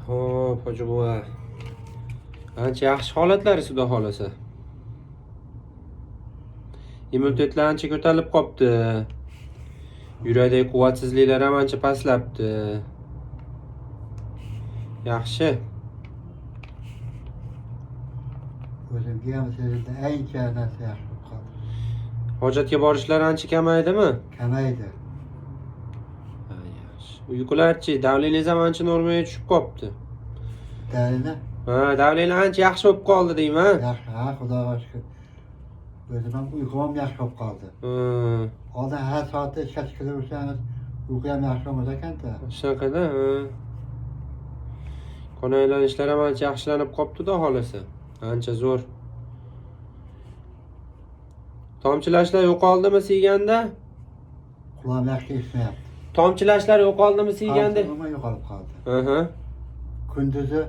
Hop, hoji buva. Ancha yaxshi holatlar Xudo xolasa. Immunitetlar ancha ko'tarilib qopti. Yurakdagi quvvatsizliklar ham ancha pastlabdi. Yaxshi. O'zimga ham sezildi, ancha narsa yaxshi bo'lib qoldi. Hojatga borishlar ancha kamaydimi? Kamaydi. Ha, yaxshi. Uyqularchi, davlengiz ham ancha normaga tushib qopti. Dalini Ha, davlengiz ancha yaxshi bo'lib qoldi deyman. yaxshi, ha, Xudoga shukr. O'zim ham uyqum ham yaxshi bo'lib qoldi. Oldin har soatda ishga chiqib yursangiz, uyqu ham yaxshi bo'lmas ekan-da. Shunaqada, qon aylanishlar ham ancha yaxshilanib qopti-da xolasa. Ancha zo'r. Tomchilashlar yo'qoldimi siyganda? Quloqim yaxshi eshitmayapti. Tomchilashlar yo'qoldimi siyganda? Umuman yo'qolib qoldi. Aha. Kunduzi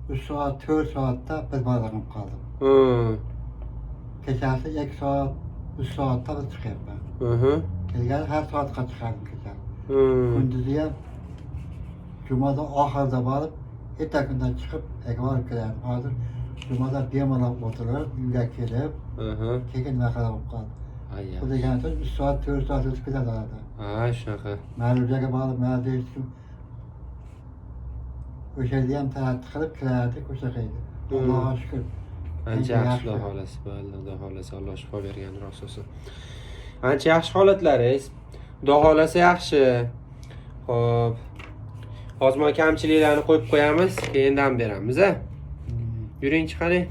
3 soat, 4 soatda bir balig'im qoldim. Kechasi 2 soat, 3 soatda bir chiqyapman. Ilgari har soatga chiqardim kechasi. Kunduzi ham jumada oxirida borib, erta kundan chiqib, borib kelardim. Hozir jumada bemalol o'tirib, uyga kelib, keyin nima qilib qoldi. Bu degani 3 soat, 4 soat o'tib ketadi arada. Ha, shunaqa. Ma'ruzaga borib, ma'ruza o'sha yerda ham taratdi qilib kirardik, o'sha qayda. Allohga shukr. Ancha yaxshi Xudo xolasi, Xudo xolasi, Alloh shifo bergan rososi. Ancha yaxshi holatlaringiz. Xudo xolasi yaxshi. Xo'p. Ozma kamchiliklarni qo'yib qo'yamiz, keyin dam beramiz, a? Yuring chiqaring.